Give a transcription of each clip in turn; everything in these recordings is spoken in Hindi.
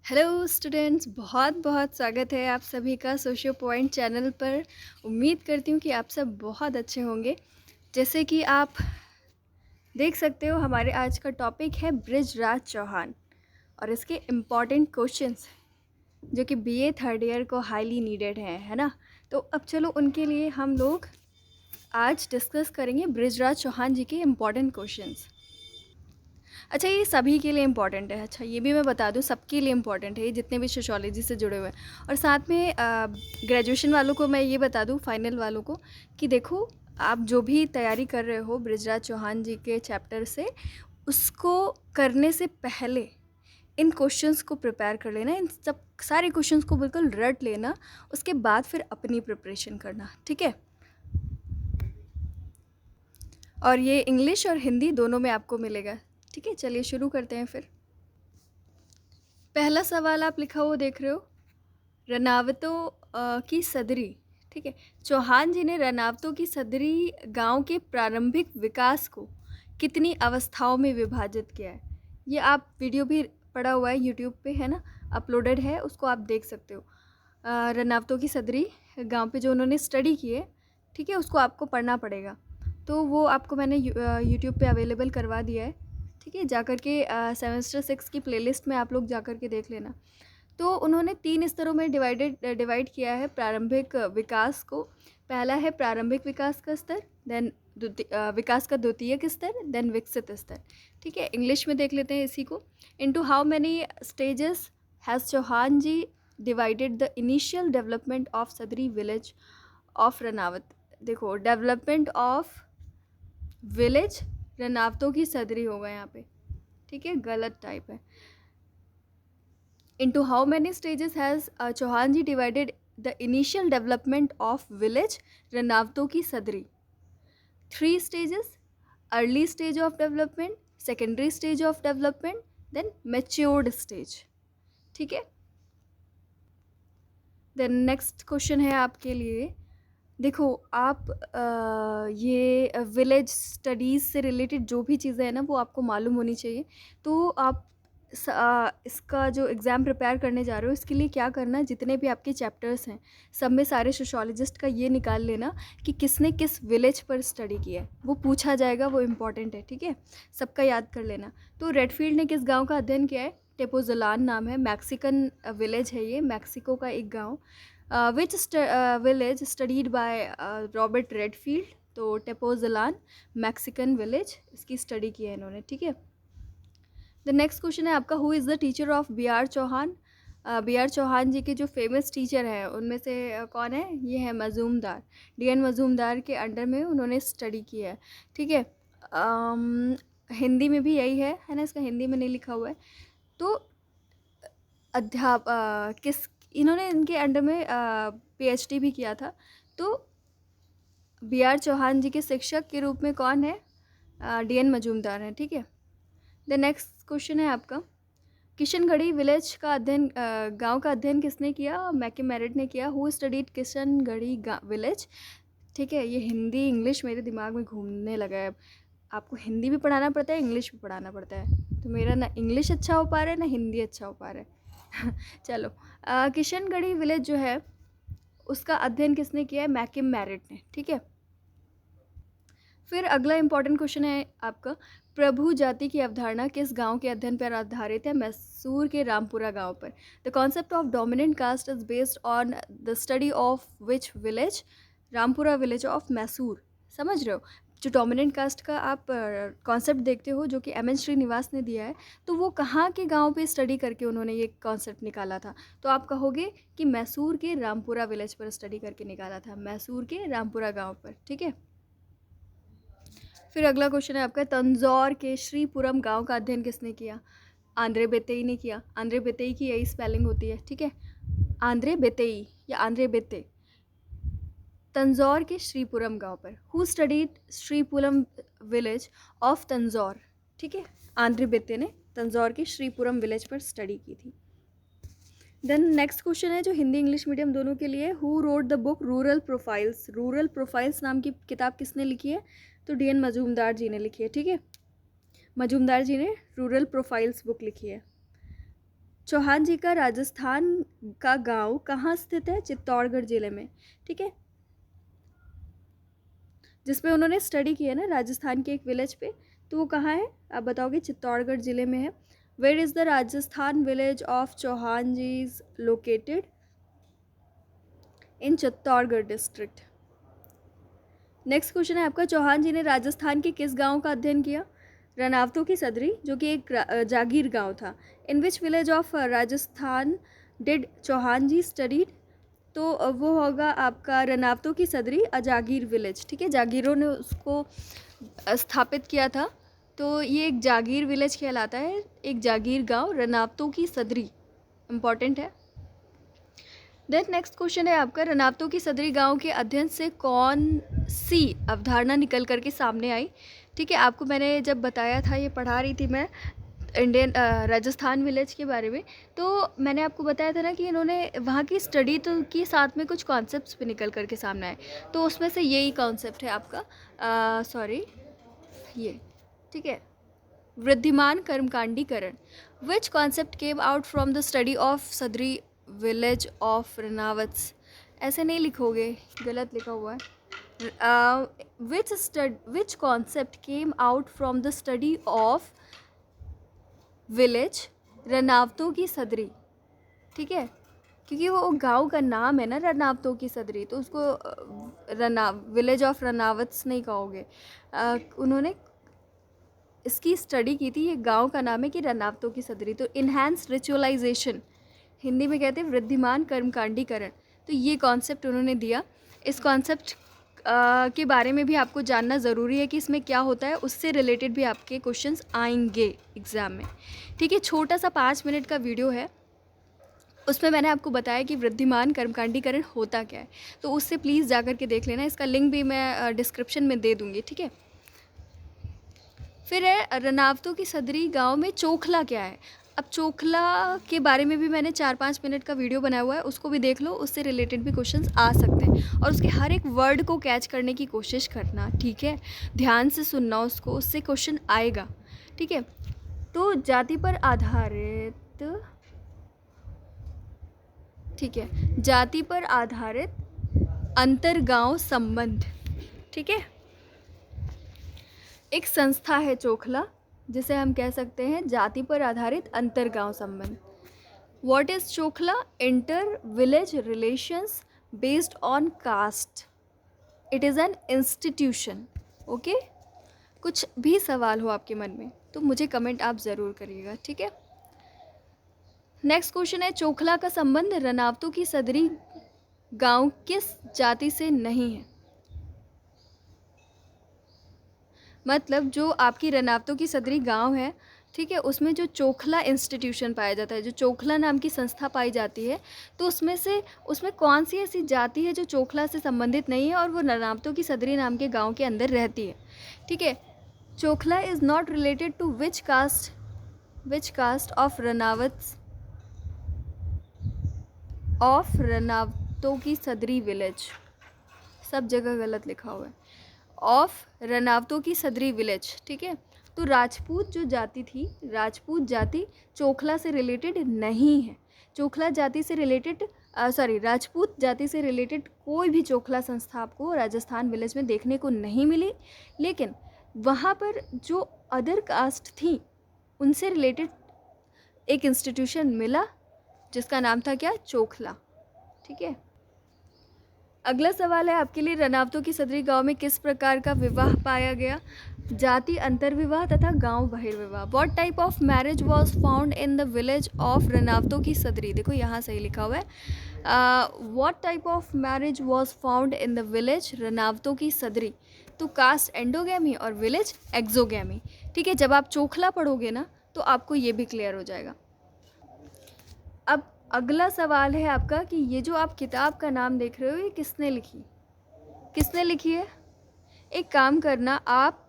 हेलो स्टूडेंट्स, बहुत बहुत स्वागत है आप सभी का सोशियो पॉइंट चैनल पर। उम्मीद करती हूँ कि आप सब बहुत अच्छे होंगे। जैसे कि आप देख सकते हो, हमारे आज का टॉपिक है बृजराज चौहान और इसके इम्पॉर्टेंट क्वेश्चंस जो कि बीए थर्ड ईयर को हाईली नीडेड हैं, है ना। तो अब चलो उनके लिए हम लोग आज डिस्कस करेंगे बृजराज चौहान जी के इम्पॉर्टेंट क्वेश्चंस। अच्छा, ये सभी के लिए इम्पॉर्टेंट है। अच्छा, ये भी मैं बता दूँ, सबके लिए इम्पॉर्टेंट है, ये जितने भी सोशियोलॉजी से जुड़े हुए हैं। और साथ में ग्रेजुएशन वालों को मैं ये बता दूँ, फाइनल वालों को, कि देखो, आप जो भी तैयारी कर रहे हो बृजराज चौहान जी के चैप्टर से, उसको करने से पहले इन क्वेश्चंस को प्रिपेयर कर लेना। इन सब सारे क्वेश्चंस को बिल्कुल रट लेना, उसके बाद फिर अपनी प्रिपरेशन करना, ठीक है। और ये इंग्लिश और हिंदी दोनों में आपको मिलेगा, ठीक है। चलिए शुरू करते हैं फिर। पहला सवाल आप लिखा हुआ देख रहे हो, रनावतों की सदरी, ठीक है। चौहान जी ने रनावतों की सदरी गांव के प्रारंभिक विकास को कितनी अवस्थाओं में विभाजित किया है। ये आप वीडियो भी पड़ा हुआ है यूट्यूब पे, है ना, अपलोडेड है, उसको आप देख सकते हो। रनावतों की सदरी गांव पे जो उन्होंने स्टडी की है, ठीक है, उसको आपको पढ़ना पड़ेगा। तो वो आपको मैंने यूट्यूब पे अवेलेबल करवा दिया है, ठीक है। जाकर के सेमेस्टर 6 की प्लेलिस्ट में आप लोग जाकर के देख लेना। तो उन्होंने 3 स्तरों में डिवाइड किया है प्रारंभिक विकास को। पहला है प्रारंभिक विकास का स्तर, देन विकास का द्वितीयक स्तर, देन विकसित स्तर, ठीक है। इंग्लिश में देख लेते हैं इसी को। Into how many stages has Chauhan ji divided the initial development of Sadri village of Ranawat. देखो, डेवलपमेंट ऑफ विलेज रनावतों की सदरी होगा यहाँ पे, ठीक है, गलत टाइप है। Into how many stages has Chauhan ji divided the initial development of village Ranavto ki Sadri? 3 stages: early stage of development, secondary stage of development, then matured stage, ठीक है। देन नेक्स्ट क्वेश्चन है आपके लिए। देखो, आप ये विलेज स्टडीज़ से रिलेटेड जो भी चीज़ें हैं ना, वो आपको मालूम होनी चाहिए। तो आप इसका जो एग्ज़ाम प्रिपेयर करने जा रहे हो, इसके लिए क्या करना, जितने भी आपके चैप्टर्स हैं, सब में सारे सोशियोलॉजिस्ट का ये निकाल लेना कि किसने किस विलेज पर स्टडी किया है। वो पूछा जाएगा, वो इम्पॉर्टेंट है, ठीक है। सबका याद कर लेना। तो रेडफील्ड ने किस गाँव का अध्ययन किया है? टेपोजलान नाम है, मैक्सिकन विलेज है ये, मैक्सिको का एक गाँव। Which village studied by Robert Redfield. तो टेपोजलान मैक्सिकन विलेज, इसकी स्टडी की है इन्होंने, ठीक है। द नेक्स्ट क्वेश्चन है आपका, who is the teacher of B R Chauhan. B R Chauhan ji के जो फेमस टीचर हैं उनमें से कौन है? ये है मजूमदार। डी एन मजूमदार के अंडर में उन्होंने स्टडी की है, ठीक है। हिंदी में भी यही है ना, इसका हिंदी में नहीं लिखा हुआ है। तो किस इन्होंने इनके अंडर में पीएचडी भी किया था। तो बी आर चौहान जी के शिक्षक के रूप में कौन है? डी एन मजूमदार हैं, ठीक है। द नेक्स्ट क्वेश्चन है आपका, किशनगढ़ी विलेज का अध्ययन, गांव का अध्ययन किसने किया? मैकम मेरिट ने किया। हु स्टडीड किशनगढ़ी विलेज, ठीक है। ये हिंदी इंग्लिश मेरे दिमाग में घूमने लगा है। आपको हिंदी भी पढ़ाना पड़ता है, इंग्लिश भी पढ़ाना पड़ता है, तो मेरा ना इंग्लिश अच्छा हो पा रहा है ना हिंदी अच्छा हो पा रहा है। चलो, किशनगढ़ी विलेज जो है उसका अध्ययन किसने किया है? मैकम मेरिट ने, ठीक है। फिर अगला इंपॉर्टेंट क्वेश्चन है आपका, प्रभु जाति की अवधारणा किस गांव के अध्ययन पर आधारित है? मैसूर के रामपुरा गांव पर। The concept of dominant caste is based on the study of which village? Rampura village of Mysore. समझ रहे हो? जो डोमिनेंट कास्ट का आप कॉन्सेप्ट देखते हो, जो कि एम एन श्रीनिवास ने दिया है, तो वो कहाँ के गांव पे स्टडी करके उन्होंने ये कॉन्सेप्ट निकाला था? तो आप कहोगे कि मैसूर के रामपुरा विलेज पर स्टडी करके निकाला था, मैसूर के रामपुरा गाँव पर, ठीक है। फिर अगला क्वेश्चन है आपका, तंजौर के श्रीपुरम गांव का अध्ययन किसने किया? आंद्रे बेतेई ने किया। आंद्रे बेतेई की यही स्पेलिंग होती है, ठीक है, आंद्रे बेतेई या आंद्रे बेते। तंजौर के श्रीपुरम गांव पर। Who studied Sripuram village of Tanjore, ठीक है, आंद्रे बेते ने तंजौर के श्रीपुरम विलेज पर स्टडी की थी। देन नेक्स्ट क्वेश्चन है जो हिंदी इंग्लिश मीडियम दोनों के लिए, who wrote the book rural profiles. Rural profiles नाम की किताब किसने लिखी है? तो डी एन मजूमदार जी ने लिखी है, ठीक है। मजूमदार जी ने रूरल प्रोफाइल्स बुक लिखी है। चौहान जी का राजस्थान का गांव कहाँ स्थित है? चित्तौड़गढ़ जिले में, ठीक है, जिसपे उन्होंने स्टडी किया ना राजस्थान के एक विलेज पे, तो वो कहाँ है आप बताओगे? चित्तौड़गढ़ जिले में है। Where is the Rajasthan village of Chauhan ji is located? In Chittorgarh district. Next question है आपका, चौहान जी ने राजस्थान के किस गांव का अध्ययन किया? रनावतों की सदरी, जो कि एक जागीर गांव था। In which village of Rajasthan did Chauhan ji studied? तो वो होगा आपका रनावतों की सदरी, जागीर विलेज, ठीक है, जागीरों ने उसको स्थापित किया था, तो ये एक जागीर विलेज कहलाता है, एक जागीर गांव, रनावतों की सदरी, इम्पॉर्टेंट है। देन नेक्स्ट क्वेश्चन है आपका, रनावतों की सदरी गांव के अध्ययन से कौन सी अवधारणा निकल करके सामने आई? ठीक है, आपको मैंने जब बताया था, ये पढ़ा रही थी मैं इंडियन राजस्थान विलेज के बारे में, तो मैंने आपको बताया था ना कि इन्होंने वहाँ की स्टडी तो की, साथ में कुछ कॉन्सेप्ट्स भी निकल करके सामने आए, तो उसमें से यही कॉन्सेप्ट है आपका, ये, ठीक है, वृद्धिमान कर्मकांडीकरण। Which concept came out from the study of Sadri village of Ranawats? ऐसे नहीं लिखोगे, गलत लिखा हुआ है। Which concept came out from the study of village रनावतों की सदरी, ठीक है, क्योंकि वो गांव का नाम है ना रनावतों की सदरी, तो उसको विलेज ऑफ रनावत्स नहीं कहोगे। उन्होंने इसकी स्टडी की थी, ये गांव का नाम है कि रनावतों की सदरी। तो इन्हांस रिचुअलाइजेशन, हिंदी में कहते हैं वृद्धिमान कर्मकांडीकरण, तो ये कॉन्सेप्ट उन्होंने दिया। इस कॉन्सेप्ट के बारे में भी आपको जानना ज़रूरी है कि इसमें क्या होता है, उससे रिलेटेड भी आपके क्वेश्चंस आएंगे एग्ज़ाम में, ठीक है। छोटा सा 5 मिनट का वीडियो है, उसमें मैंने आपको बताया कि वृद्धिमान कर्मकांडीकरण होता क्या है, तो उससे प्लीज़ जा कर के देख लेना, इसका लिंक भी मैं डिस्क्रिप्शन में दे दूँगी, ठीक है। फिर है रनावतों की सदरी गांव में चोखला क्या है? अब चोखला के बारे में भी मैंने 4-5 मिनट का वीडियो बनाया हुआ है, उसको भी देख लो, उससे रिलेटेड भी क्वेश्चंस आ सकते हैं, और उसके हर एक वर्ड को कैच करने की कोशिश करना, ठीक है, ध्यान से सुनना उसको, उससे क्वेश्चन आएगा, ठीक है। तो जाति पर आधारित, ठीक है, जाति पर आधारित अंतरगांव संबंध, ठीक है, एक संस्था है चोखला, जिसे हम कह सकते हैं जाति पर आधारित अंतरगांव संबंध। What is chokhla? Inter village relations based on caste, it is an institution, okay. कुछ भी सवाल हो आपके मन में तो मुझे कमेंट आप ज़रूर करिएगा, ठीक है। नेक्स्ट क्वेश्चन है, चोखला का संबंध रनावतों की सदरी गांव किस जाति से नहीं है? मतलब जो आपकी रनावतों की सदरी गांव है, ठीक है, उसमें जो चोखला इंस्टीट्यूशन पाया जाता है, जो चोखला नाम की संस्था पाई जाती है, तो उसमें कौन सी ऐसी जाति है जो चोखला से संबंधित नहीं है और वो रनावतों की सदरी नाम के गांव के अंदर रहती है, ठीक है। Chokhla is not related to which caste of रनावतों की सदरी विलेज, सब जगह गलत लिखा हुआ है, ऑफ रनावतों की सदरी विलेज, ठीक है। तो राजपूत जो जाति थी, राजपूत जाति चोखला से रिलेटेड नहीं है। चोखला जाति से रिलेटेड राजपूत जाति से रिलेटेड कोई भी चोखला संस्था आपको राजस्थान विलेज में देखने को नहीं मिली, लेकिन वहाँ पर जो अदर कास्ट थी उनसे रिलेटेड एक इंस्टीट्यूशन मिला जिसका नाम था क्या? चोखला, ठीक है। अगला सवाल है आपके लिए, रनावतों की सदरी गांव में किस प्रकार का विवाह पाया गया? जाति अंतर्विवाह तथा गांव बहिर्विवाह। What type of marriage was found in the village of रनावतों की सदरी? देखो यहाँ सही लिखा हुआ है, what type of marriage was found in the village रनावतों की सदरी। तो कास्ट एंडोगैमी और विलेज एक्सोगैमी, ठीक है। जब आप चोखला पढ़ोगे ना तो आपको ये भी क्लियर हो जाएगा। अब अगला सवाल है आपका कि ये जो आप किताब का नाम देख रहे हो ये किसने लिखी है? एक काम करना आप,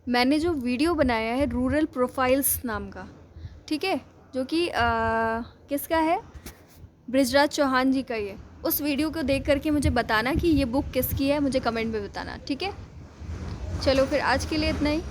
मैंने जो वीडियो बनाया है रूरल प्रोफाइल्स नाम का, ठीक है, जो कि किसका है? बृजराज चौहान जी का। ये उस वीडियो को देख करके मुझे बताना कि ये बुक किसकी है, मुझे कमेंट में बताना, ठीक है। चलो फिर आज के लिए इतना ही।